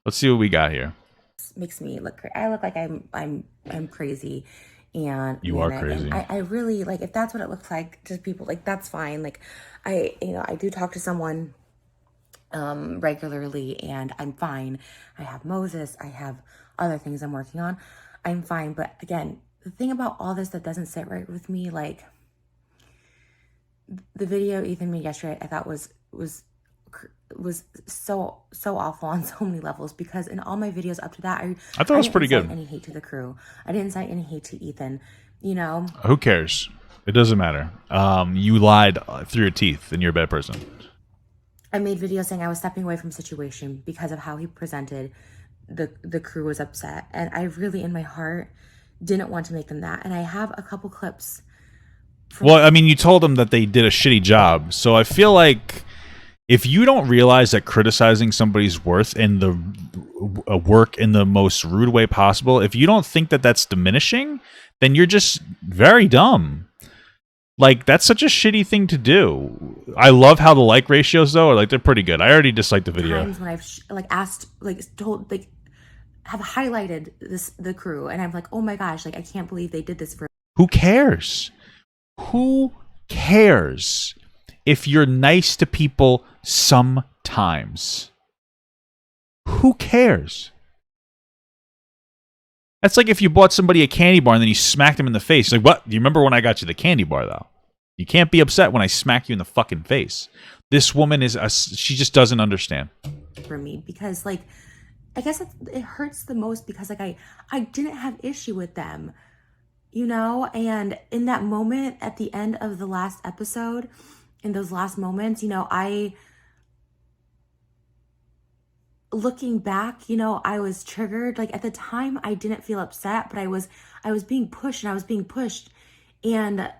Let's see what we got here. Makes me look. I look like I'm crazy, and You are manic. crazy. And I really like if that's what it looks like to people. Like that's fine. Like I do talk to someone regularly, and I'm fine. I have Moses. I have other things I'm working on. I'm fine. But again, the thing about all this that doesn't sit right with me, like the video Ethan made yesterday, I thought was so awful on so many levels, because in all my videos up to that, I thought it was didn't pretty incite good. any hate to the crew. I didn't incite any hate to Ethan. You know, Who cares? It doesn't matter. You lied through your teeth, and you're a bad person. I made videos saying I was stepping away from the situation because of how he presented. The crew was upset, and I really, in my heart, didn't want to make them that. And I have a couple clips. Well, I mean, you told them that they did a shitty job, so I feel like if you don't realize that criticizing somebody's worth and the work in the most rude way possible, if you don't think that that's diminishing, then you're just very dumb. Like, that's such a shitty thing to do. I love how the like ratios, though, are like, they're pretty good. I already disliked the video. Times when I've asked, told, have highlighted the crew, and I'm like, oh my gosh, like I can't believe they did this for. Who cares? Who cares if you're nice to people sometimes? Who cares? That's like if you bought somebody a candy bar and then you smacked them in the face. Like, what? Do you remember when I got you the candy bar, though? You can't be upset when I smack you in the fucking face. This woman she just doesn't understand. For me, because like, I guess it hurts the most because like I didn't have issue with them, you know? And in that moment at the end of the last episode, in those last moments, you know, looking back, you know, I was triggered. Like at the time I didn't feel upset, but I was being pushed, and I was being pushed. And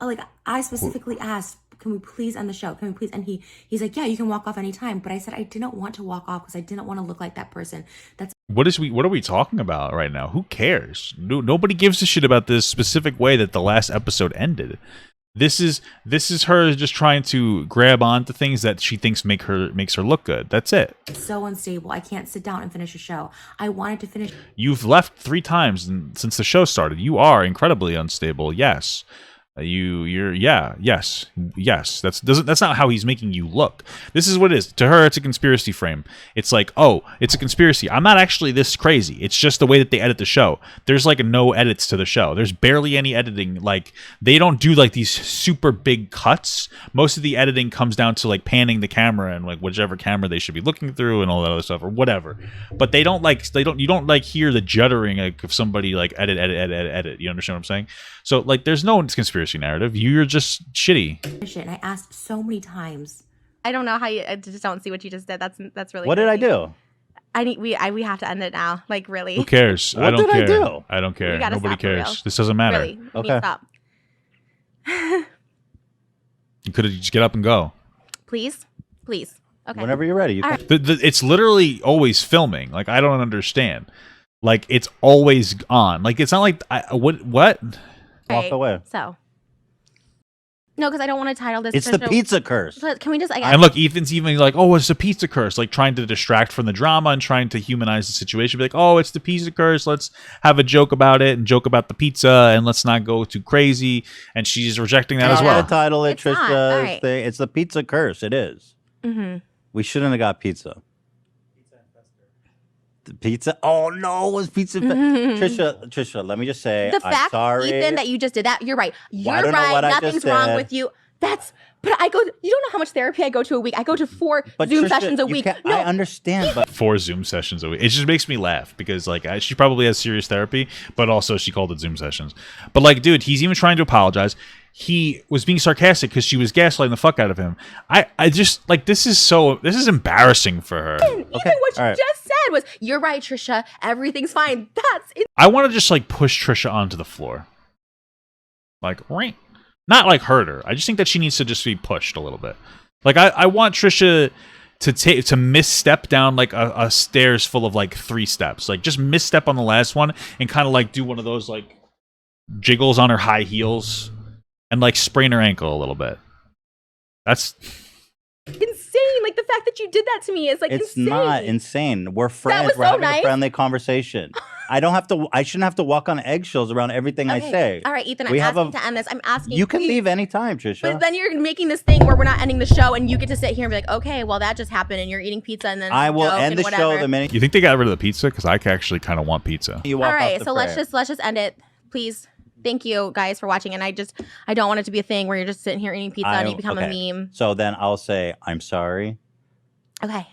like I specifically asked, can we please end the show? Can we please? And he's like, yeah, you can walk off anytime. But I said I didn't want to walk off because I didn't want to look like that person. What are we talking about right now? Who cares? Nobody gives a shit about this specific way that the last episode ended. This is her just trying to grab onto things that she thinks makes her look good. That's it. So unstable. I can't sit down and finish a show. I wanted to finish. You've left 3 times since the show started. You are incredibly unstable. Yes. Yes. That's not how he's making you look. This is what it is. To her, it's a conspiracy frame. It's like, oh, it's a conspiracy. I'm not actually this crazy. It's just the way that they edit the show. There's like no edits to the show. There's barely any editing. Like, they don't do like these super big cuts. Most of the editing comes down to like panning the camera and like whichever camera they should be looking through and all that other stuff or whatever. But you don't like hear the juddering like of somebody like edit. You understand what I'm saying? So like, there's no conspiracy narrative. You're just shitty. And I asked so many times. I don't know how I just don't see what you just did. That's really. What did I do? We have to end it now. Like, really. Who cares? What I don't did care. I do? I don't care. Nobody stop for real. cares. This doesn't matter. Really. Okay. Stop. You could have just get up and go. Please. Okay. Whenever you're ready. You can. It's literally always filming. Like, I don't understand. Like, it's always on. Like, it's not like what? Walk away. So. No, because I don't want to title this. It's the pizza curse. Can we just? And look, Ethan's even like, oh, it's a pizza curse. Like, trying to distract from the drama and trying to humanize the situation. Be like, oh, it's the pizza curse. Let's have a joke about it and joke about the pizza, and let's not go too crazy. And she's rejecting that as well. The title, It's not. Trisha. All right. It's the pizza curse. It is. Mm-hmm. We shouldn't have got pizza. The pizza? Oh no, it was pizza. Trisha, let me just say, The fact, I'm sorry. Ethan, that you just did that. You're right. You're don't know right. what I Nothing's just wrong said. with you. But I go. You don't know how much therapy I go to a week. I go to 4 But Zoom Trisha, sessions a you week. can't- No, I understand, but 4 Zoom sessions a week. It just makes me laugh because like she probably has serious therapy, but also she called it Zoom sessions. But like, dude, he's even trying to apologize. He was being sarcastic because she was gaslighting the fuck out of him. I just like, this is embarrassing for her. Even what you all right. just said was, "You're right, Trisha. Everything's fine." That's it. I want to just like push Trisha onto the floor, like right. Not like hurt her. I just think that she needs to just be pushed a little bit. Like I want Trisha to misstep down like a stairs full of like 3 steps. Like just misstep on the last one and kind of like do one of those like jiggles on her high heels and like sprain her ankle a little bit. That's insane. Like the fact that you did that to me is like It's insane. not insane. We're friends. was We're so having nice. a friendly conversation. I shouldn't have to walk on eggshells around everything I say. All right, Ethan, We I'm have asking to end this. I'm asking You can please. leave anytime, Trisha. But then you're making this thing where we're not ending the show, and you get to sit here and be like, okay, well that just happened, and you're eating pizza, and then I will joke end and the whatever. show the minute You think they got rid of the pizza? Because I actually kind of want pizza. you walk All right, off the so let's prayer. just end it, please. Thank you guys for watching, and I don't want it to be a thing where you're just sitting here eating pizza and you become a meme. So then I'll say I'm sorry. Okay.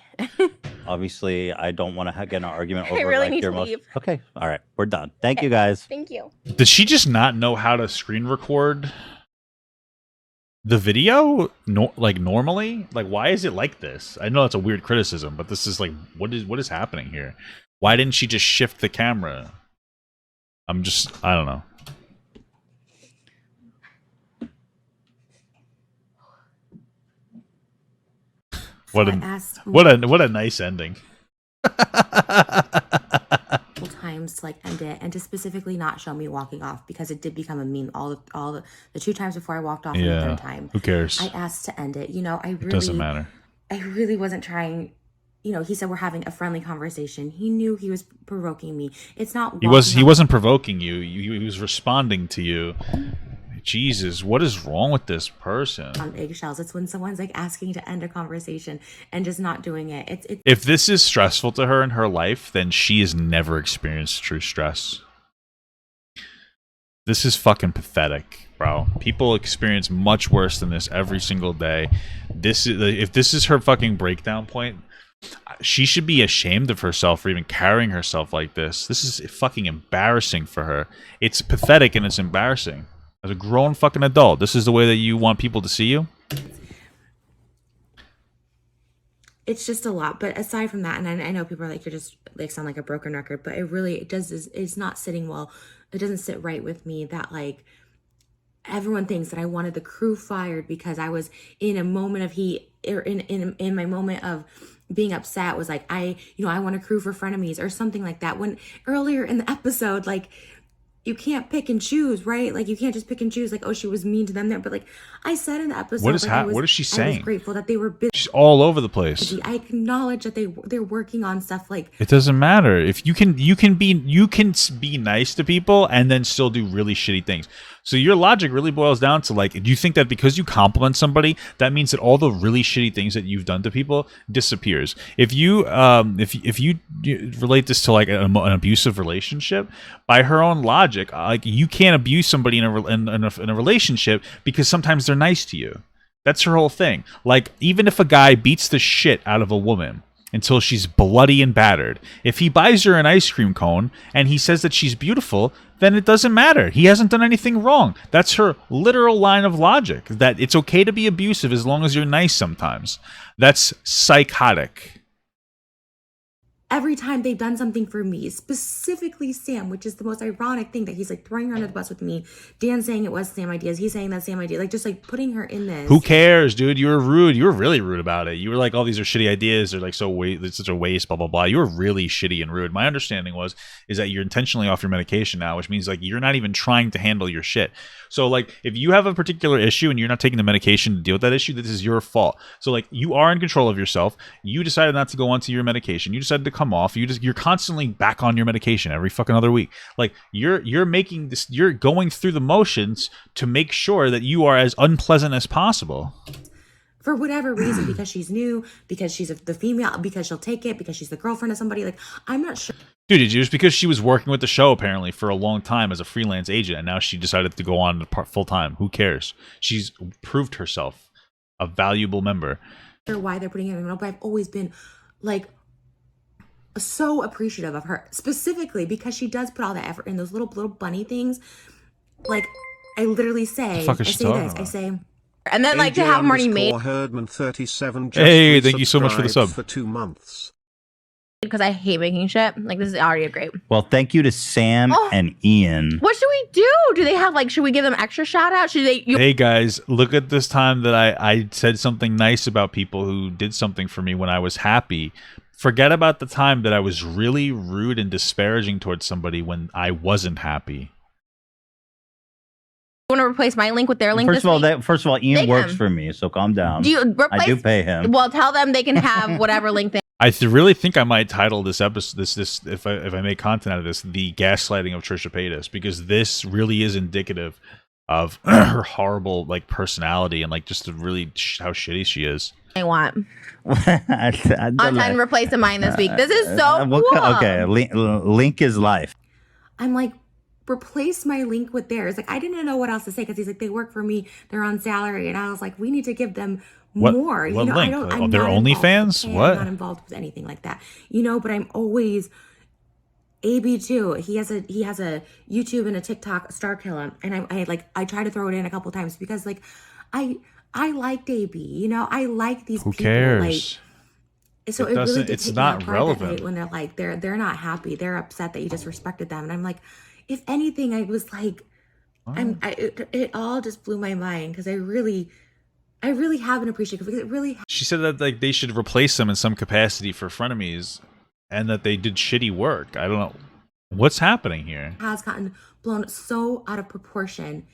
Obviously, I don't want to get in an argument over I really like need your to emotion. leave. Okay, all right, we're done. Thank you guys. Thank you. Does she just not know how to screen record the video? No, like normally? Like, why is it like this? I know that's a weird criticism, but this is like, what is happening here? Why didn't she just shift the camera? I don't know. What a nice ending. Times to like end it and to specifically not show me walking off because it did become a meme all the 2 times before I walked off and the 3rd time. Who cares? I asked to end it. It doesn't matter. I really wasn't trying. He said we're having a friendly conversation. He knew he was provoking me. It's not. He wasn't provoking you. He was responding to you. Jesus, what is wrong with this person? On eggshells. It's when someone's like asking to end a conversation and just not doing it. If this is stressful to her in her life, then she has never experienced true stress. This is fucking pathetic, bro. People experience much worse than this every single day. If this is her fucking breakdown point, she should be ashamed of herself for even carrying herself like this. This is fucking embarrassing for her. It's pathetic and it's embarrassing. As a grown fucking adult, this is the way that you want people to see you? It's just a lot. But aside from that, and I know people are like, you're just like sound like a broken record, but it's not sitting well. It doesn't sit right with me that like everyone thinks that I wanted the crew fired because I was in a moment of heat, or in my moment of being upset was like, I want a crew for frenemies or something like that. When earlier in the episode, like, you can't pick and choose, right? Like, you can't just pick and choose, like, oh, she was mean to them there. But, like, I said in the episode, what is she saying? I was grateful that they were busy. She's all over the place. I acknowledge that they're working on stuff like... It doesn't matter. If you can be nice to people and then still do really shitty things. So your logic really boils down to, like, do you think that because you compliment somebody, that means that all the really shitty things that you've done to people disappears? If you relate this to like an abusive relationship, by her own logic, like, you can't abuse somebody in a relationship because sometimes they're nice to you. That's her whole thing. Like, even if a guy beats the shit out of a woman until she's bloody and battered, if he buys her an ice cream cone and he says that she's beautiful, then it doesn't matter. He hasn't done anything wrong. That's her literal line of logic, that it's okay to be abusive as long as you're nice sometimes. That's psychotic. Every time they've done something for me, specifically Sam, which is the most ironic thing that he's like throwing her under the bus with me. Dan saying it was Sam ideas. He's saying that Sam idea, like just like putting her in this. Who cares, dude? You were rude. You were really rude about it. You were like, "Oh, these are shitty ideas. They're like it's such a waste." Blah blah blah. You were really shitty and rude. My understanding is that you're intentionally off your medication now, which means like you're not even trying to handle your shit. So like, if you have a particular issue and you're not taking the medication to deal with that issue, this is your fault. So like, you are in control of yourself. You decided not to go onto your medication. You decided to come off. You're constantly back on your medication every fucking other week. Like, you're making this. You're going through the motions to make sure that you are as unpleasant as possible. For whatever reason, because she's new, because she's the female, because she'll take it, because she's the girlfriend of somebody. Like, I'm not sure. Dude, it's just because she was working with the show apparently for a long time as a freelance agent, and now she decided to go on full time. Who cares? She's proved herself a valuable member. Why they're putting her in the middle, but I've always been like so appreciative of her, specifically because she does put all that effort in those little bunny things. Like, I literally say, I say, and then like to have Marty made Herdman 37 hey, thank you so much for the sub for 2 months. Because I hate making shit. Like, this is already a great. Well, thank you to Sam and Ian. What should we do? Do they have like? Should we give them extra shout out? Should they? Hey guys, look at this time that I said something nice about people who did something for me when I was happy. Forget about the time that I was really rude and disparaging towards somebody when I wasn't happy. Want to replace my link with their link? First of all, Ian works can. for me, so calm down. Do you replace? I do pay him. Well, tell them they can have whatever link they. I really think I might title this episode, this if I make content out of this, the gaslighting of Trisha Paytas, because this really is indicative of her horrible like personality and like just really how shitty she is. I want. I'm trying to replace mine this week. This is so cool. Okay, link is life. I'm like, replace my link with theirs. Like, I didn't know what else to say because he's like, they work for me, they're on salary, and I was like, we need to give them more. What link? I don't. I'm they're not OnlyFans? What? I'm not involved with anything like that. But I'm always. AB too. He has a YouTube and a TikTok star killer, and I try to throw it in a couple times because like I liked AB. I like these Who people. cares? Like, so It's not relevant when they're like they're not happy. They're upset that you disrespected them, and I'm like, if anything, I was like, it all just blew my mind because I really have an appreciation because it really. She said that like they should replace them in some capacity for frenemies, and that they did shitty work. I don't know what's happening here. Has gotten blown so out of proportion,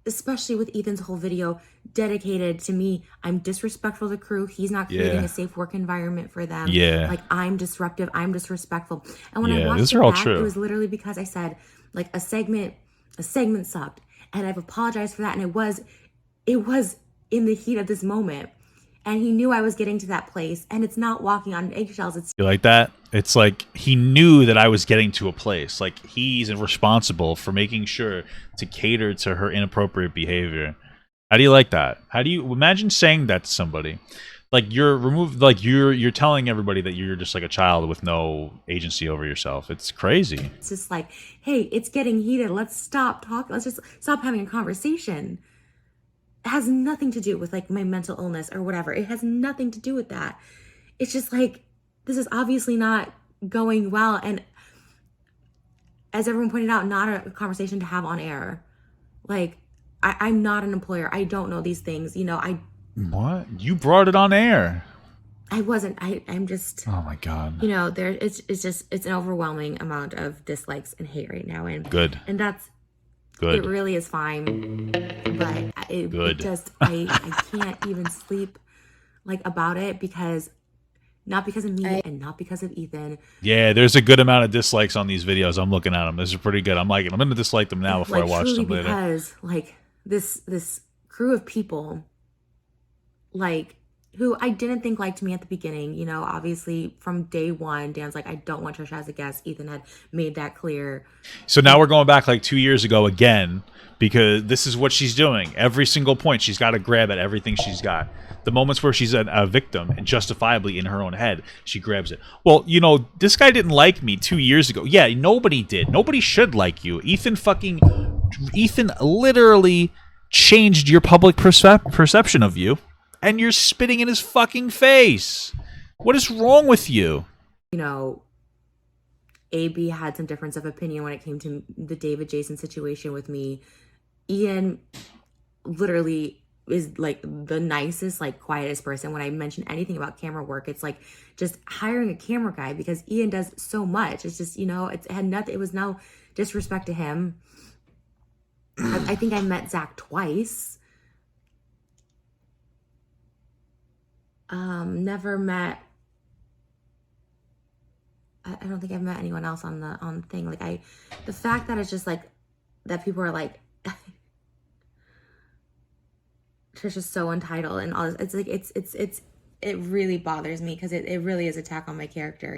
especially with Ethan's whole video dedicated to me. I'm disrespectful to the crew. He's not creating a safe work environment for them. Yeah. Like, I'm disruptive. I'm disrespectful. And when I Yeah, watched these it are all back, true. it was literally because I said, like, a segment sucked. And I've apologized for that. And it was in the heat of this moment. And he knew I was getting to that place. And it's not walking on eggshells. It's You like that? It's like he knew that I was getting to a place. Like he's responsible for making sure to cater to her inappropriate behavior. How do you like that? How do you imagine saying that to somebody? Like you're telling everybody that you're just like a child with no agency over yourself. It's crazy. It's just like, hey, it's getting heated. Let's stop talking. Let's just stop having a conversation. It has nothing to do with like my mental illness or whatever. It has nothing to do with that. It's just like, this is obviously not going well. And as everyone pointed out, not a conversation to have on air. Like, I'm not an employer. I don't know these things. What? You brought it on air. I wasn't. I'm just. Oh my god. It's an overwhelming amount of dislikes and hate right now, and Good. And that's good. It really is fine, but Good. I can't even sleep like about it because. Not because of me and not because of Ethan. Yeah, there's a good amount of dislikes on these videos. I'm looking at them. These are pretty good. I'm liking them. I'm going to dislike them now before I watch them later. Because like this crew of people, like who I didn't think liked me at the beginning. Obviously from day one, Dan's like, I don't want Trisha as a guest. Ethan had made that clear. So now we're going back like 2 years ago again because this is what she's doing. Every single point, she's got to grab at everything she's got. The moments where she's a victim and justifiably in her own head, she grabs it. Well, this guy didn't like me 2 years ago. Yeah, nobody did. Nobody should like you. Ethan literally changed your public perception of you, and you're spitting in his fucking face. What is wrong with you? AB had some difference of opinion when it came to the David Jason situation with me. Ian literally is like the nicest, like quietest person. When I mention anything about camera work, it's like just hiring a camera guy because Ian does so much. It's just, it had nothing. It was no disrespect to him. I think I met Zach twice. Never met. I don't think I've met anyone else on the thing. Like the fact that it's just like that people are like. Trisha's so entitled and all this. It's like it really bothers me because it really is an attack on my character,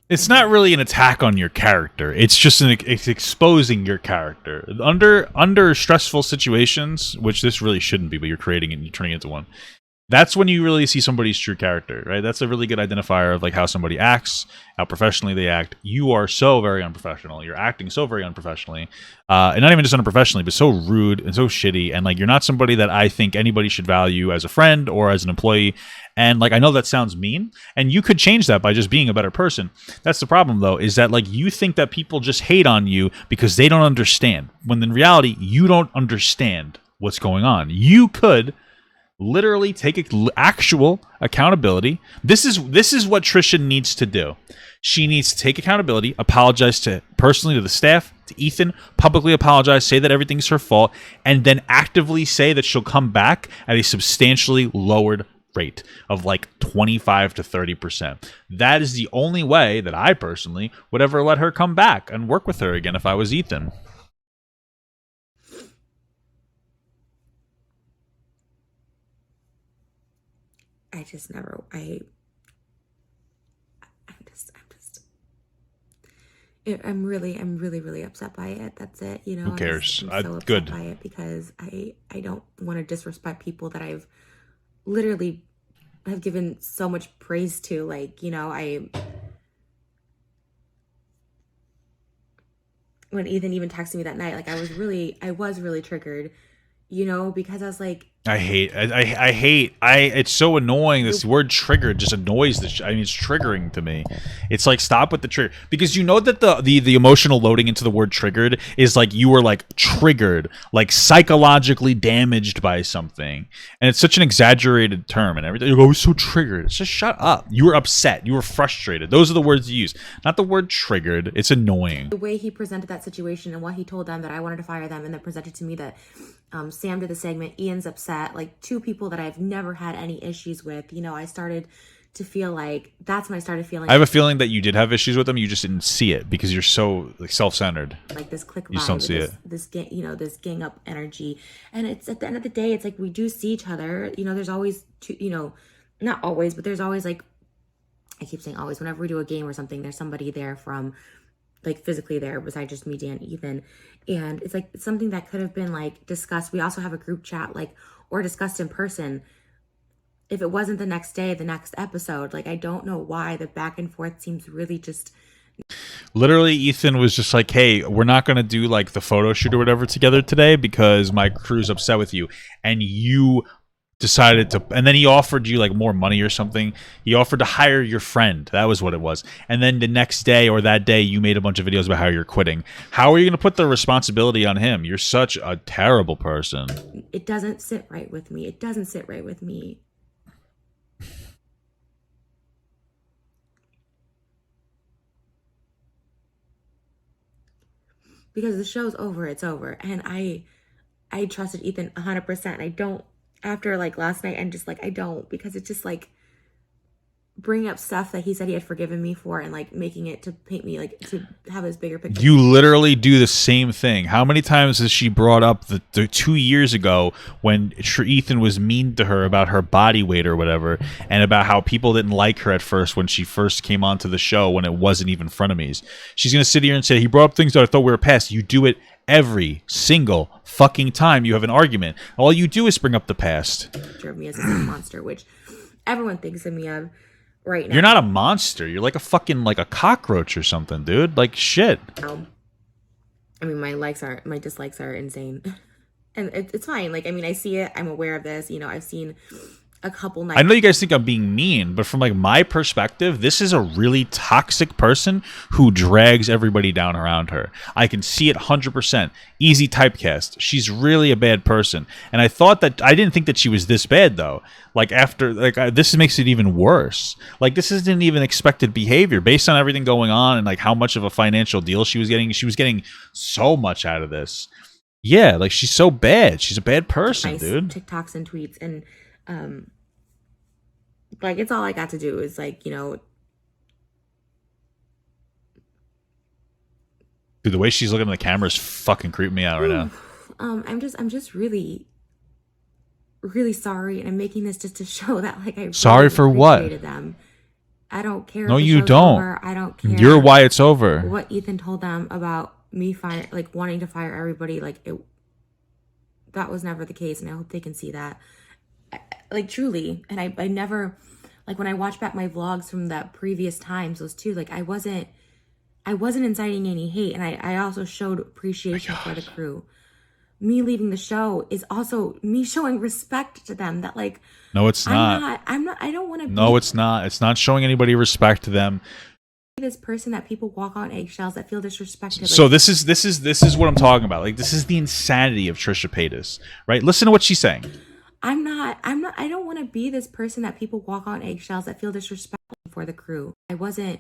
It's not really an attack on your character. It's just it's exposing your character under stressful situations, which this really shouldn't be, but you're creating it and you're turning it into one. That's when you really see somebody's true character, right? That's a really good identifier of like how somebody acts, how professionally they act. You are so very unprofessional. You're acting so very unprofessionally, and not even just unprofessionally, but so rude and so shitty. And like you're not somebody that I think anybody should value as a friend or as an employee. And like I know that sounds mean, and you could change that by just being a better person. That's the problem, though, is that like you think that people just hate on you because they don't understand, when in reality you don't understand. what's going on. You could literally take actual accountability. This is what Trisha needs to do. She needs to take accountability, apologize personally to the staff, to Ethan, publicly apologize, say that everything's her fault, and then actively say that she'll come back at a substantially lowered rate of like 25 to 30%. That is the only way that I personally would ever let her come back and work with her again if I was Ethan. I just never, I'm really upset by it. That's it. You know, Who cares? I'm so upset by it because I don't want to disrespect people that I've literally have given so much praise to. Like, you know, when Ethan even texted me that night, like I was really triggered, you know, because I was like, I hate, it's so annoying. This word triggered just annoys the I mean, it's triggering to me. It's like, stop with the trigger. Because you know that the emotional loading into the word triggered is like, you were like triggered, like psychologically damaged by something. And it's such an exaggerated term and everything. You go, I was so triggered. It's just shut up. You were upset. You were frustrated. Those are the words you use, not the word triggered. It's annoying. The way he presented that situation and what he told them that I wanted to fire them, and then presented to me that Sam did the segment, Ian's upset, like two people that I've never had any issues with. You know, I started to feel like, that's when I started feeling. I have a feeling that you did have issues with them. You just didn't see it because you're so like self-centered. Like this click vibe, you just don't see it. This gang, you know, this gang up energy. And it's at the end of the day, it's like we do see each other. You know, there's always two, you know, not always, but there's always, like, I keep saying always, whenever we do a game or something, there's somebody there from, like, physically there besides just me, Dan, Ethan. And it's like, it's something that could have been like discussed. We also have a group chat, like, or discussed in person. If it wasn't the next day, the next episode, like, I don't know why the back and forth seems really just. Literally, Ethan was just like, hey, we're not going to do like the photo shoot or whatever together today because my crew's upset with you. And you decided to, and then he offered you like more money or something. He offered to hire your friend. That was what it was. And then the next day or that day, you made a bunch of videos about how you're quitting. How are you going to put the responsibility on him? You're such a terrible person. It doesn't sit right with me. It doesn't sit right with me. Because the show's over, it's over. And I trusted Ethan 100%. I don't, after like last night, I'm just like, I don't, because it's just like bringing up stuff that he said he had forgiven me for and like making it to paint me, like to have this bigger picture. You literally do the same thing. How many times has she brought up the 2 years ago when Ethan was mean to her about her body weight or whatever, and about how people didn't like her at first when she first came onto the show when it wasn't even frenemies? She's going to sit here and say, he brought up things that I thought we were past. You do it every single fucking time you have an argument. All you do is bring up the past. Of me as a monster, which everyone thinks of me of right now. You're not a monster. You're like a fucking, like a cockroach or something, dude. Like shit. I mean, my dislikes are insane. And it's fine. Like, I mean, I see it. I'm aware of this. You know, I've seen a couple nights. I know you guys think I'm being mean, but from like my perspective, this is a really toxic person who drags everybody down around her. I can see it 100%. Easy typecast. She's really a bad person. And I didn't think that she was this bad though. Like after, this makes it even worse. Like this isn't even expected behavior based on everything going on and like how much of a financial deal she was getting. She was getting so much out of this. Yeah, like she's so bad. She's a bad person, dude. TikToks and tweets and like it's all I got to do is like, you know, dude, the way she's looking at the camera is fucking creeping me out right now. I'm just really sorry, and I'm making this just to show that like I sorry for what? Them. I don't care. No, if the you show's don't. Over. I don't care. You're why it's over. What Ethan told them about me wanting to fire everybody, that was never the case, and I hope they can see that. Like truly, and I never, like when I watch back my vlogs from the previous times, those two, like I wasn't inciting any hate, and I also showed appreciation for the crew. Me leaving the show is also me showing respect to them. That like, no, it's not. I don't want to. No, it's not. It's not showing anybody respect to them. This person that people walk on eggshells, that feel disrespected. So this is what I'm talking about. Like, this is the insanity of Trisha Paytas, right? Listen to what she's saying. I don't want to be this person that people walk on eggshells, that feel disrespectful for the crew. I wasn't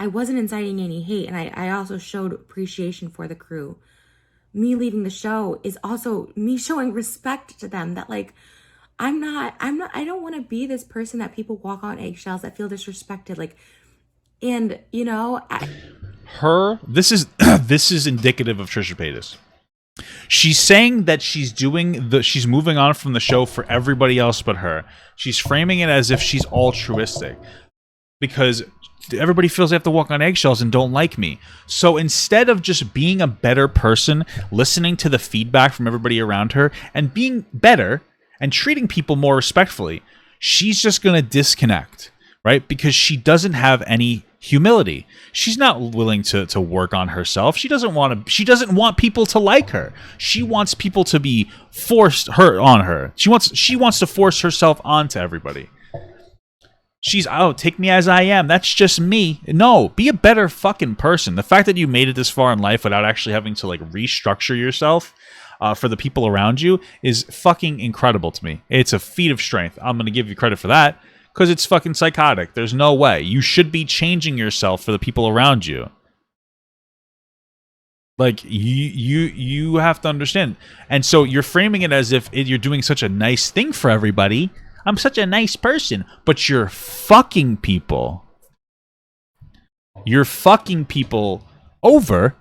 inciting any hate, and I also showed appreciation for the crew. Me leaving the show is also me showing respect to them, that like I don't want to be this person that people walk on eggshells, that feel disrespected. Like, and you know, this is this is indicative of Trisha Paytas. She's saying that she's moving on from the show for everybody else but her. She's framing it as if she's altruistic because everybody feels they have to walk on eggshells and don't like me. So instead of just being a better person, listening to the feedback from everybody around her and being better and treating people more respectfully, she's just going to disconnect, right? Because she doesn't have any humility. She's not willing to work on herself. She doesn't want people to like her. She wants people to be forced on her. She wants to force herself onto everybody. She's, take me as I am. That's just me. No, be a better fucking person. The fact that you made it this far in life without actually having to like restructure yourself for the people around you is fucking incredible to me. It's a feat of strength. I'm going to give you credit for that because it's fucking psychotic. There's no way. You should be changing yourself for the people around you. Like, you have to understand. And so you're framing it as if you're doing such a nice thing for everybody. I'm such a nice person, but you're fucking people. You're fucking people over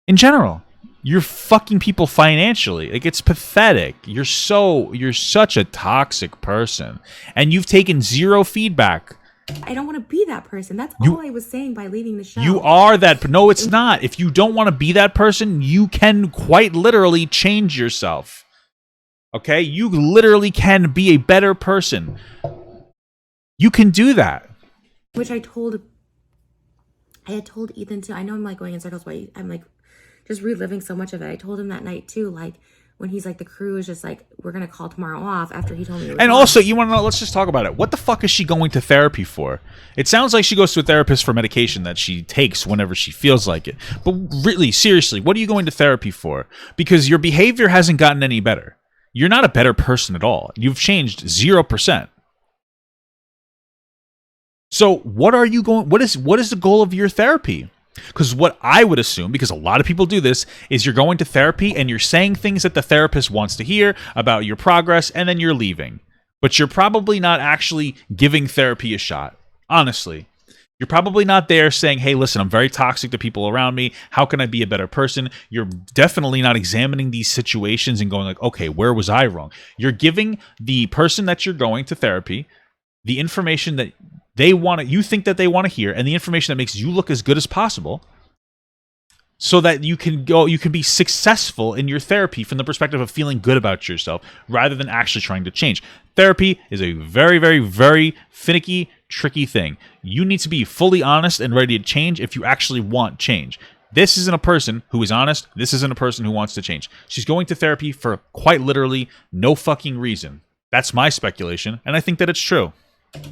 in general. You're fucking people financially. Like, it's pathetic. You're such a toxic person. And you've taken zero feedback. I don't want to be that person. That's all I was saying by leaving the show. You are that. No, it's not. If you don't want to be that person, you can quite literally change yourself. Okay? You literally can be a better person. You can do that. Which I had told Ethan too. I know I'm like going in circles, but I'm like just reliving so much of it. I told him that night too, like when he's like, the crew is just like, we're gonna call tomorrow off, after he told me. And also, you want to know? Let's just talk about it. What the fuck is she going to therapy for? It sounds like she goes to a therapist for medication that she takes whenever she feels like it. But really, seriously, what are you going to therapy for? Because your behavior hasn't gotten any better. You're not a better person at all. You've changed 0%. So what are you going? What is the goal of your therapy? Because what I would assume, because a lot of people do this, is you're going to therapy and you're saying things that the therapist wants to hear about your progress, and then you're leaving. But you're probably not actually giving therapy a shot. Honestly. You're probably not there saying, hey, listen, I'm very toxic to people around me. How can I be a better person? You're definitely not examining these situations and going like, okay, where was I wrong? You're giving the person that you're going to therapy the information that you think that they want to hear, and the information that makes you look as good as possible, so that you can be successful in your therapy from the perspective of feeling good about yourself rather than actually trying to change. Therapy is a very, very, very finicky, tricky thing. You need to be fully honest and ready to change if you actually want change. This isn't a person who is honest. This isn't a person who wants to change. She's going to therapy for quite literally no fucking reason. That's my speculation, and I think that it's true.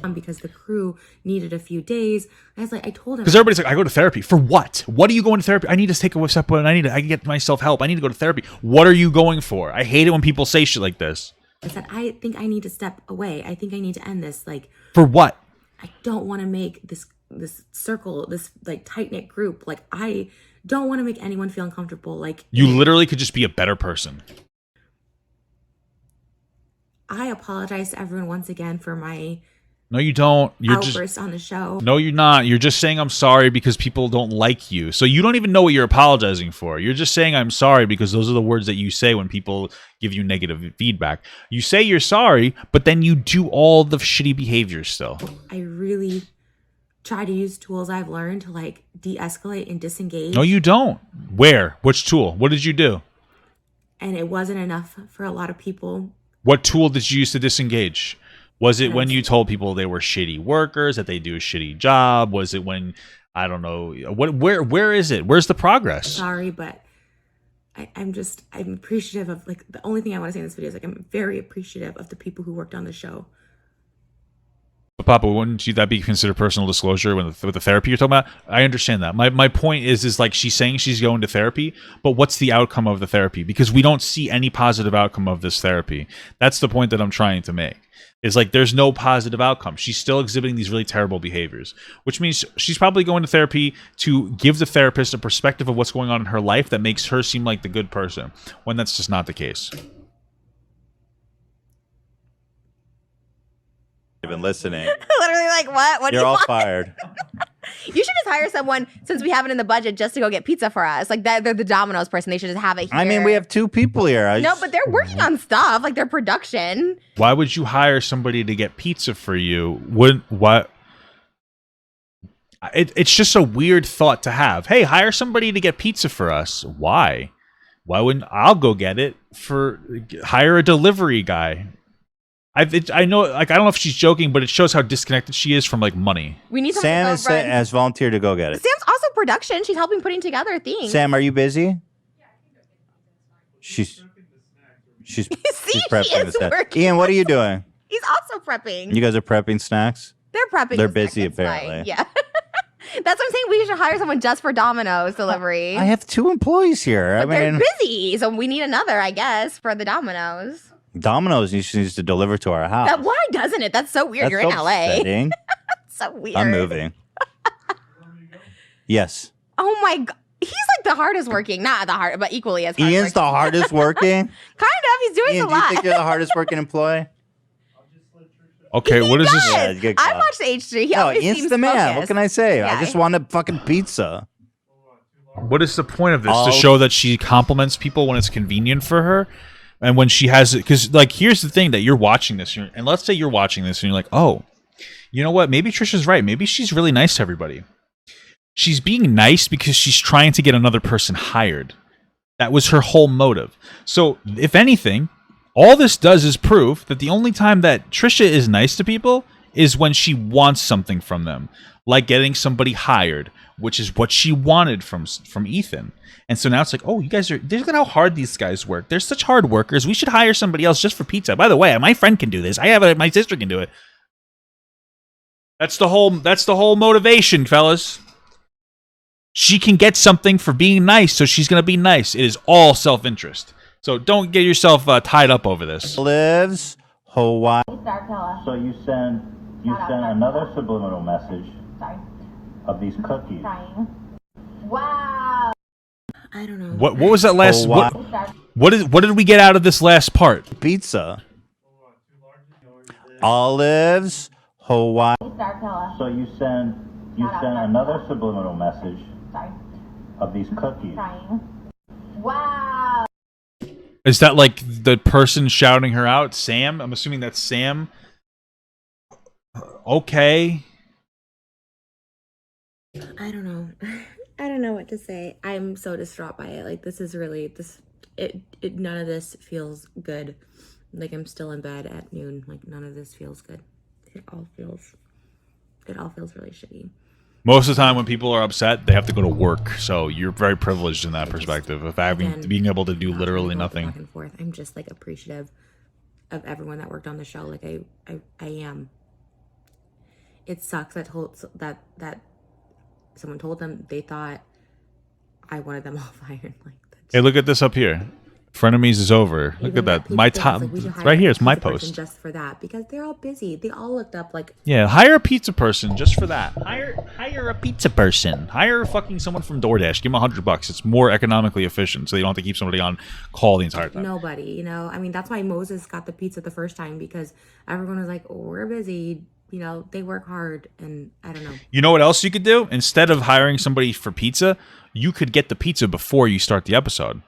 Because the crew needed a few days. I told him, because everybody's like, I go to therapy for what? What are you going to therapy? I need to take a step. I can get myself help. I need to go to therapy. What are you going for? I hate it when people say shit like this. I said, I think I need to step away. I think I need to end this. Like, for what? I don't want to make this circle, this like tight knit group. Like, I don't want to make anyone feel uncomfortable. Like, you literally could just be a better person. I apologize to everyone once again for my. No, you don't. You're outburst just on the show. No, you're not. You're just saying I'm sorry because people don't like you. So you don't even know what you're apologizing for. You're just saying I'm sorry because those are the words that you say when people give you negative feedback. You say you're sorry, but then you do all the shitty behavior still. I really try to use tools I've learned to like de-escalate and disengage. No, you don't. Where? Which tool? What did you do? And it wasn't enough for a lot of people. What tool did you use to disengage? Was it when you told people they were shitty workers, that they do a shitty job? Was it when, I don't know, where is it? Where's the progress? Sorry, but I'm appreciative of, like, the only thing I want to say in this video is, like, I'm very appreciative of the people who worked on the show. Papa, wouldn't that be considered personal disclosure with the therapy you're talking about? I understand that. My point is like she's saying she's going to therapy, but what's the outcome of the therapy? Because we don't see any positive outcome of this therapy. That's the point that I'm trying to make. Is like there's no positive outcome. She's still exhibiting these really terrible behaviors, which means she's probably going to therapy to give the therapist a perspective of what's going on in her life that makes her seem like the good person, when that's just not the case. Even listening. Literally, like, what? You're all fired. You should just hire someone, since we have it in the budget, just to go get pizza for us. Like, they're the Domino's person. They should just have it here. I mean, we have 2 people here. No, but they're working on stuff, like their production. Why would you hire somebody to get pizza for you? What? It's just a weird thought to have. Hey, hire somebody to get pizza for us. Why? Why wouldn't I'll go get it? Hire a delivery guy. I know, like, I don't know if she's joking, but it shows how disconnected she is from like money. We need Sam has volunteered to go get it. Sam's also production. She's helping putting together things. Sam, are you busy? She's prepping the snack. Ian, what are you doing? He's also prepping. You guys are prepping snacks? They're prepping. They're busy, apparently. Yeah. That's what I'm saying. We should hire someone just for Domino's delivery. I have 2 employees here. But they're busy, so we need another, I guess, for the Domino's. Domino's needs to deliver to our house. Why doesn't it? That's so weird. That's You're in so LA. upsetting. So weird. I'm moving. Yes. Oh my god. He's like the hardest working. Not the hard, but equally as hard. Ian's the hardest working? Kind of. He's doing Ian, a do you lot. think you're the hardest working employee? Okay, what is this? Yeah, good I call. watched H3. He No, always Ian's seems the man. focused. What can I say? Yeah, I just want a fucking pizza. What is the point of this? To show that she compliments people when it's convenient for her? And when she has it, because like here's the thing that you're watching this, and let's say you're watching this and you're like, oh, you know what? Maybe Trisha's right. Maybe she's really nice to everybody. She's being nice because she's trying to get another person hired. That was her whole motive. So if anything, all this does is prove that the only time that Trisha is nice to people is when she wants something from them, like getting somebody hired, which is what she wanted from Ethan. And so now it's like, oh, you guys look at how hard these guys work. They're such hard workers. We should hire somebody else just for pizza. By the way, my friend can do this. My sister can do it. That's the whole motivation, fellas. She can get something for being nice, so she's gonna be nice. It is all self-interest. So don't get yourself tied up over this. Lives Hawaii. So you send another subliminal message of these cookies. Wow. I don't know. What was that last? What did we get out of this last part? Pizza. Olives Hawaii. So you send another subliminal message of these cookies. Wow. Is that like the person shouting her out? Sam? I'm assuming that's Sam. Okay. I don't know. I don't know what to say. I'm so distraught by it. Like, this is really none of this feels good. Like, I'm still in bed at noon. Like, none of this feels good. It all feels really shitty. Most of the time when people are upset, they have to go to work. So you're very privileged in that perspective of being able to do literally nothing. Back and forth. I'm just like appreciative of everyone that worked on the show. Like I am. It sucks that someone told them they thought I wanted them all fired. Like, hey, look at this up here. Frenemies is over. Look at that. My top, right here is my post. Just for that, because they're all busy. They all looked up like. Yeah, hire a pizza person just for that. Hire a pizza person. Hire fucking someone from DoorDash. Give them $100. It's more economically efficient, so you don't have to keep somebody on call the entire time. Nobody, I mean, that's why Moses got the pizza the first time, because everyone was like, oh, we're busy. They work hard, and I don't know. You know what else you could do? Instead of hiring somebody for pizza, you could get the pizza before you start the episode.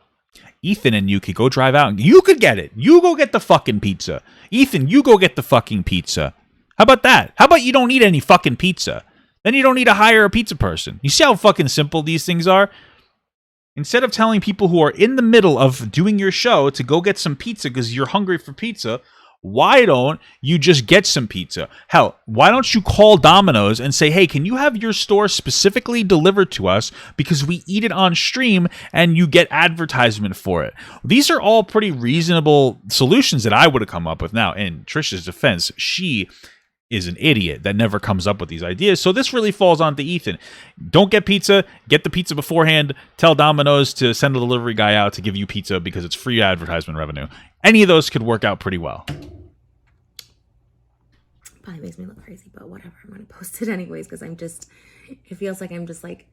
Ethan and you could go drive out and you could get it. You go get the fucking pizza. Ethan, you go get the fucking pizza. How about that? How about you don't eat any fucking pizza? Then you don't need to hire a pizza person. You see how fucking simple these things are? Instead of telling people who are in the middle of doing your show to go get some pizza because you're hungry for pizza, why don't you just get some pizza? Hell, why don't you call Domino's and say, hey, can you have your store specifically delivered to us because we eat it on stream and you get advertisement for it? These are all pretty reasonable solutions that I would have come up with. Now, in Trisha's defense, she is an idiot that never comes up with these ideas. So this really falls onto Ethan. Don't get pizza. Get the pizza beforehand. Tell Domino's to send a delivery guy out to give you pizza because it's free advertisement revenue. Any of those could work out pretty well. Probably makes me look crazy, but whatever. I'm going to post it anyways because it feels like I'm just like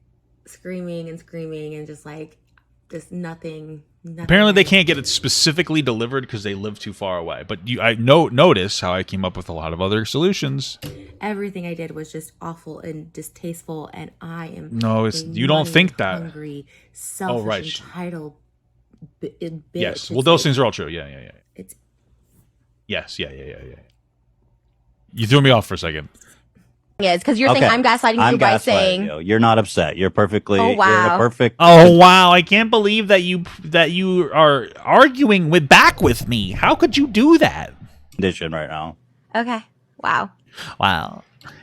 screaming and just like, just nothing. Apparently they can't get it specifically delivered because they live too far away. But notice how I came up with a lot of other solutions. Everything I did was just awful and distasteful, and I am you don't think that. Hungry, selfish, entitled bitch. Yes. Well, those things are all true. Yeah. It's yes. Yeah. You threw me off for a second. Is because you're saying I'm gaslighting you by saying you're not upset. You're perfectly. Oh, wow. You're in a perfect. Oh wow! I can't believe that you are arguing back with me. How could you do that? Condition right now. Okay. Wow.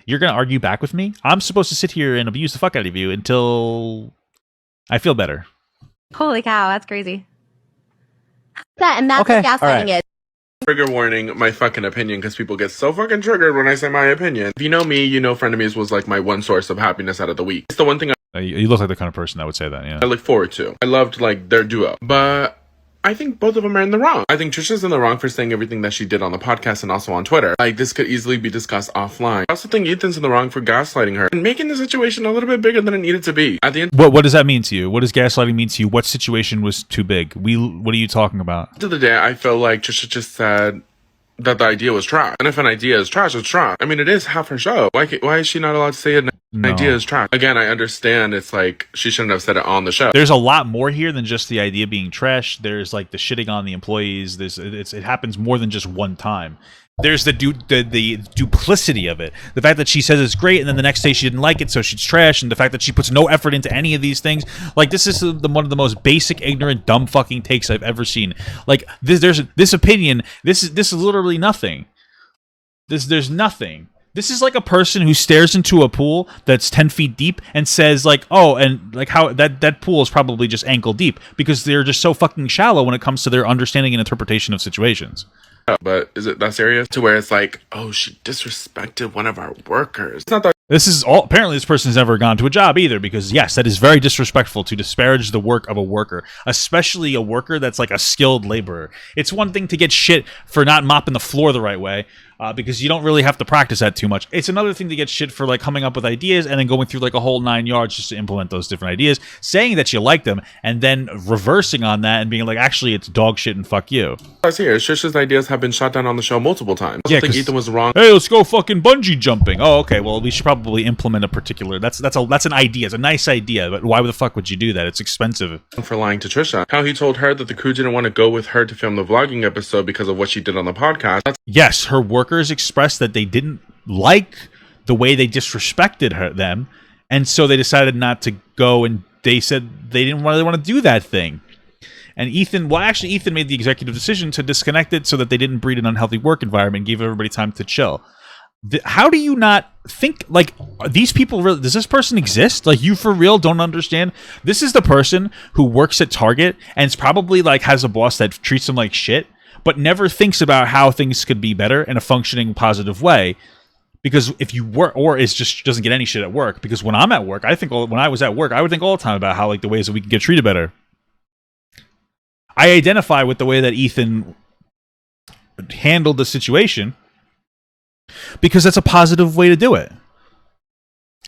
You're gonna argue back with me? I'm supposed to sit here and abuse the fuck out of you until I feel better. Holy cow! That's crazy. And that's Okay, what gaslighting is. Trigger warning, my fucking opinion, because people get so fucking triggered when I say my opinion. If you know me, you know Frenemies was like my one source of happiness out of the week. It's the one thing You look like the kind of person that would say that, yeah. I look forward to. I loved like their duo. But I think both of them are in the wrong. I think Trisha's in the wrong for saying everything that she did on the podcast and also on Twitter. Like, this could easily be discussed offline. I also think Ethan's in the wrong for gaslighting her and making the situation a little bit bigger than it needed to be. At the end What does that mean to you? What does gaslighting mean to you? What situation was too big? What are you talking about? of the day, I feel like Trisha just said that the idea was trash. And if an idea is trash, it's trash. I mean, it is half her show. Why is she not allowed to say an idea is trash? Again, I understand it's like she shouldn't have said it on the show. There's a lot more here than just the idea being trash. There's like the shitting on the employees. It happens more than just one time. There's the duplicity of it. The fact that she says it's great and then the next day she didn't like it, so she's trash, and the fact that she puts no effort into any of these things. Like, this is one of the most basic, ignorant, dumb fucking takes I've ever seen. Like, there's this opinion. This is literally nothing. There's nothing. This is like a person who stares into a pool that's 10 feet deep and says like, oh, and like how that pool is probably just ankle deep because they're just so fucking shallow when it comes to their understanding and interpretation of situations. But is it that serious to where it's like, oh, she disrespected one of our workers? It's not that. This is all. Apparently, this person has never gone to a job either, because yes, that is very disrespectful to disparage the work of a worker, especially a worker that's like a skilled laborer. It's one thing to get shit for not mopping the floor the right way, because you don't really have to practice that too much. It's another thing to get shit for like coming up with ideas and then going through like a whole 9 yards just to implement those different ideas, saying that you like them, and then reversing on that and being like, actually, it's dog shit and fuck you. That's here. Trisha's ideas have been shot down on the show multiple times. I think Ethan was wrong. Hey, let's go fucking bungee jumping. Oh, okay. Well, we should probably implement a particular. That's an idea. It's a nice idea, but why the fuck would you do that? It's expensive. For lying to Trisha. How he told her that the crew didn't want to go with her to film the vlogging episode because of what she did on the podcast. Yes, her workers expressed that they didn't like the way they disrespected them, and so they decided not to go, and they said they didn't really want to do that thing. And Ethan made the executive decision to disconnect it so that they didn't breed an unhealthy work environment, gave everybody time to chill. How do you not think, like, these people really, does this person exist? Like, you for real don't understand? This is the person who works at Target and is probably like has a boss that treats them like shit, but never thinks about how things could be better in a functioning, positive way. Because if you work, or is just doesn't get any shit at work. Because when I'm at work, when I was at work, I would think all the time about how, like, the ways that we can get treated better. I identify with the way that Ethan handled the situation because that's a positive way to do it.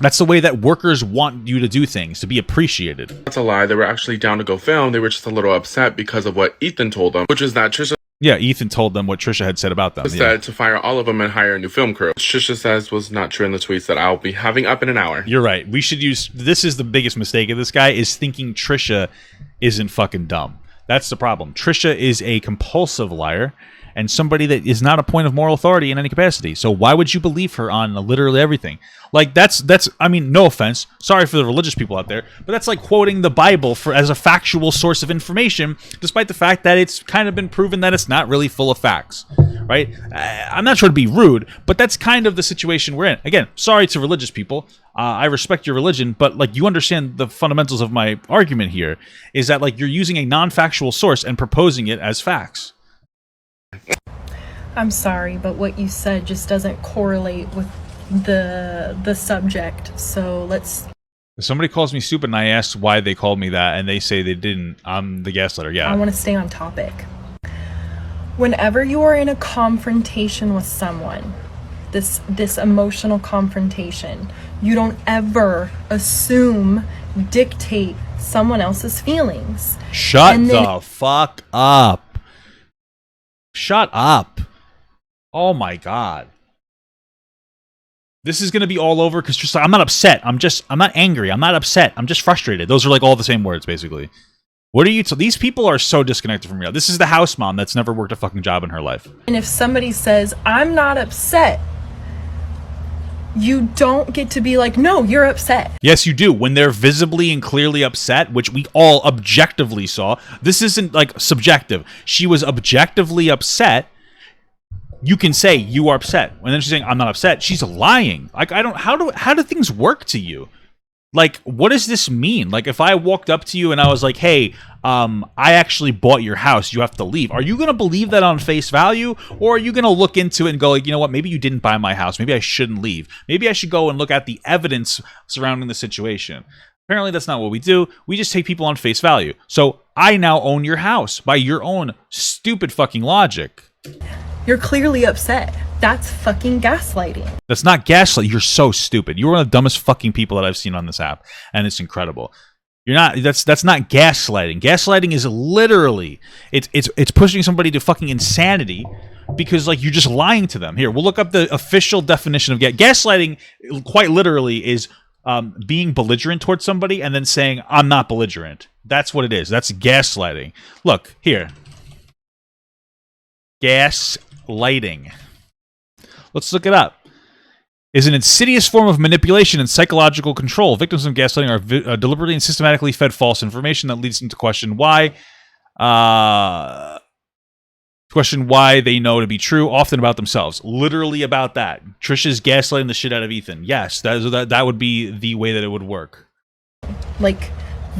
That's the way that workers want you to do things, to be appreciated. That's a lie. They were actually down to go film. They were just a little upset because of what Ethan told them, which is that Trisha... Yeah, Ethan told them what Trisha had said about them. Said to fire all of them and hire a new film crew. Which Trisha says was not true in the tweets that I'll be having up in an hour. You're right. We should use... This is the biggest mistake of this guy, is thinking Trisha isn't fucking dumb. That's the problem. Trisha is a compulsive liar and somebody that is not a point of moral authority in any capacity. So why would you believe her on literally everything? Like, that's I mean, no offense. Sorry for the religious people out there, but that's like quoting the Bible as a factual source of information, despite the fact that it's kind of been proven that it's not really full of facts, right? I'm not trying to be rude, but that's kind of the situation we're in. Again, sorry to religious people. I respect your religion, but like, you understand the fundamentals of my argument here is that, like, you're using a non-factual source and proposing it as facts. I'm sorry, but what you said just doesn't correlate with the subject. So let's. If somebody calls me stupid and I ask why they called me that and they say they didn't, I'm the gaslighter. Yeah. I want to stay on topic. Whenever you are in a confrontation with someone, this emotional confrontation, you don't ever assume, dictate someone else's feelings. Shut the fuck up. Shut up. Oh my God. This is going to be all over because I'm not upset. I'm not angry. I'm not upset. I'm just frustrated. Those are like all the same words, basically. What are you? These people are so disconnected from reality. This is the house mom that's never worked a fucking job in her life. And if somebody says, I'm not upset, you don't get to be like, no, you're upset. Yes, you do. When they're visibly and clearly upset, which we all objectively saw. This isn't like subjective. She was objectively upset. You can say you are upset. And then she's saying, I'm not upset. She's lying. Like, how do things work to you? Like, what does this mean? Like, if I walked up to you and I was like, hey, I actually bought your house, you have to leave. Are you going to believe that on face value? Or are you going to look into it and go, like, you know what? Maybe you didn't buy my house. Maybe I shouldn't leave. Maybe I should go and look at the evidence surrounding the situation. Apparently, that's not what we do. We just take people on face value. So I now own your house by your own stupid fucking logic. You're clearly upset. That's fucking gaslighting. That's not gaslight. You're so stupid. You're one of the dumbest fucking people that I've seen on this app, and it's incredible. You're not. That's not gaslighting. Gaslighting is literally it's pushing somebody to fucking insanity because like you're just lying to them. Here, we'll look up the official definition of gaslighting. Quite literally is being belligerent towards somebody and then saying I'm not belligerent. That's what it is. That's gaslighting. Look here. Gaslighting. Let's look it up. Is an insidious form of manipulation and psychological control. Victims of gaslighting are deliberately and systematically fed false information that leads them to question why they know to be true, often about themselves. Literally about that. Trisha's gaslighting the shit out of Ethan. Yes, that would be the way that it would work. Like,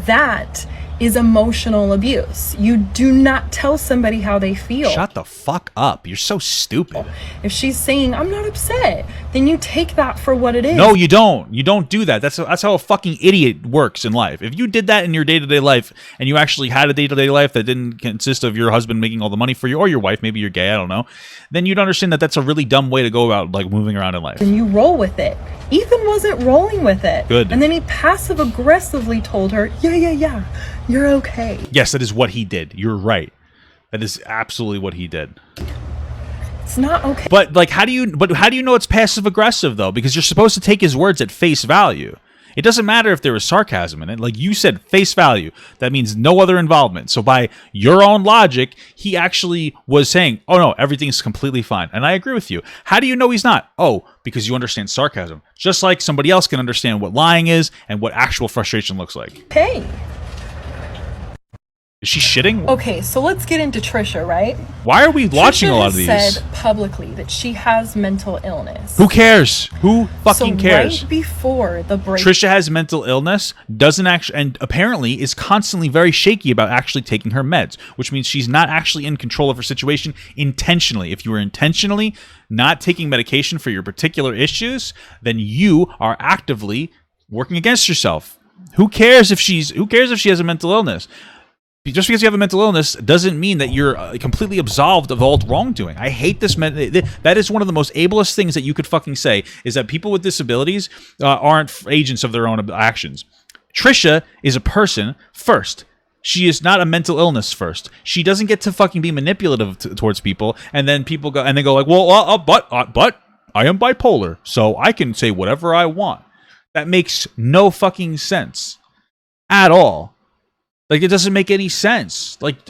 that is emotional abuse. You do not tell somebody how they feel. Shut the fuck up. You're so stupid. If she's saying, I'm not upset, then you take that for what it is. No, you don't. You don't do that. That's how a fucking idiot works in life. If you did that in your day-to-day life, and you actually had a day-to-day life that didn't consist of your husband making all the money for you, or your wife, maybe you're gay, I don't know, then you'd understand that that's a really dumb way to go about like moving around in life. And you roll with it. Ethan wasn't rolling with it. Good. And then he passive-aggressively told her, yeah, you're okay. Yes, that is what he did. You're right. That is absolutely what he did. It's not okay. But like, how do you know it's passive aggressive though? Because you're supposed to take his words at face value. It doesn't matter if there was sarcasm in it. Like you said, face value. That means no other involvement. So by your own logic, he actually was saying, oh no, everything's completely fine. And I agree with you. How do you know he's not? Oh, because you understand sarcasm. Just like somebody else can understand what lying is and what actual frustration looks like. Hey. Is she shitting? Okay, so let's get into Trisha, right? Why are we watching a lot of these? Trisha said publicly that she has mental illness. Who cares? Who fucking cares? Right before the break, Trisha has mental illness, doesn't actually, and apparently is constantly very shaky about actually taking her meds, which means she's not actually in control of her situation intentionally. If you are intentionally not taking medication for your particular issues, then you are actively working against yourself. Who cares if she has a mental illness? Just because you have a mental illness doesn't mean that you're completely absolved of all wrongdoing. I hate this. That is one of the most ableist things that you could fucking say, is that people with disabilities aren't agents of their own actions. Trisha is a person first. She is not a mental illness first. She doesn't get to fucking be manipulative towards people, and then people go like, well, but I am bipolar, so I can say whatever I want. That makes no fucking sense at all. Like, it doesn't make any sense. Like,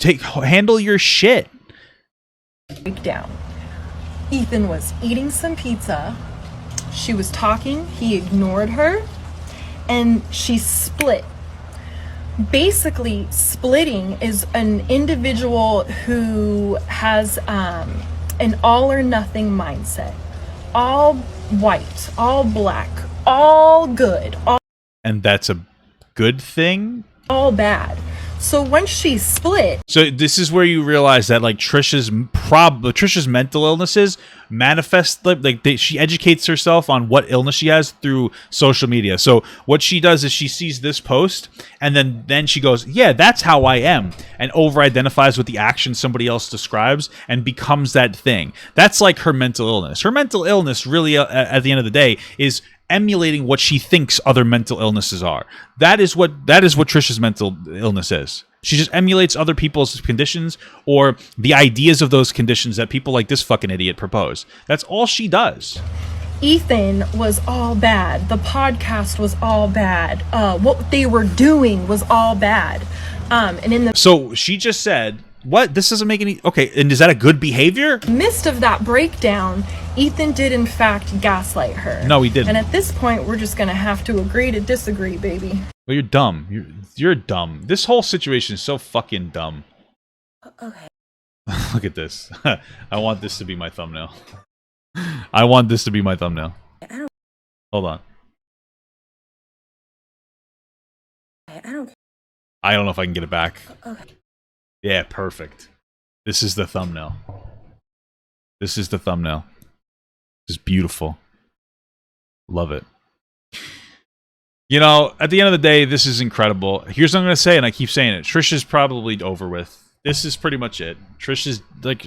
handle your shit. Breakdown. Ethan was eating some pizza. She was talking. He ignored her. And she split. Basically, splitting is an individual who has an all or nothing mindset. All white, all black, all good. And that's a good thing? All bad. So once she split, so this is where you realize that like Trisha's mental illnesses manifest she educates herself on what illness she has through social media. So what she does is she sees this post and then she goes, yeah, that's how I am, and over identifies with the action somebody else describes and becomes that thing. That's like her mental illness. Her mental illness really at the end of the day is emulating what she thinks other mental illnesses are. That is what Trisha's mental illness is. She just emulates other people's conditions or the ideas of those conditions that people like this fucking idiot propose. That's all she does. Ethan was all bad. The podcast was all bad. What they were doing was all bad. So she just said, what? This doesn't make any... Okay, and is that a good behavior? Midst of that breakdown, Ethan did in fact gaslight her. No, he didn't. And at this point, we're just gonna have to agree to disagree, baby. Well, you're dumb. You're dumb. This whole situation is so fucking dumb. Okay. Look at this. I want this to be my thumbnail. I want this to be my thumbnail. Hold on. I don't know if I can get it back. Okay. Yeah, perfect. This is the thumbnail. This is the thumbnail. It's beautiful. Love it. You know, at the end of the day, this is incredible. Here's what I'm going to say, and I keep saying it. Trisha's probably over with. This is pretty much it. Trisha's, like,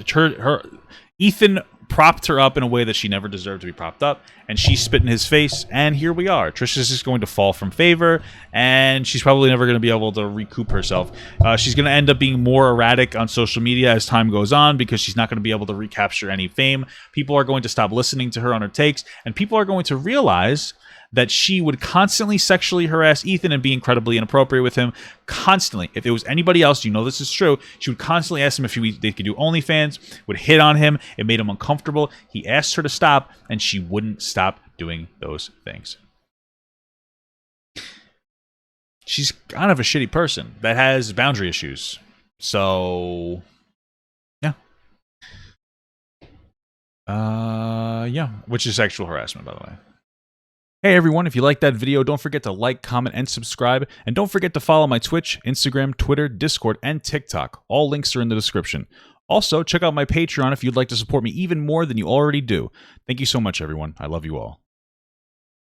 Ethan propped her up in a way that she never deserved to be propped up, and she spit in his face, and here we are. Trisha's just going to fall from favor, and she's probably never going to be able to recoup herself. She's going to end up being more erratic on social media as time goes on because she's not going to be able to recapture any fame. People are going to stop listening to her on her takes, and people are going to realize that she would constantly sexually harass Ethan and be incredibly inappropriate with him. Constantly. If it was anybody else, you know this is true, she would constantly ask him if they could do OnlyFans, would hit on him. It made him uncomfortable. He asked her to stop, and she wouldn't stop doing those things. She's kind of a shitty person that has boundary issues. So, yeah. Yeah, which is sexual harassment, by the way. Hey everyone, if you liked that video, don't forget to like, comment, and subscribe. And don't forget to follow my Twitch, Instagram, Twitter, Discord, and TikTok. All links are in the description. Also, check out my Patreon if you'd like to support me even more than you already do. Thank you so much, everyone. I love you all.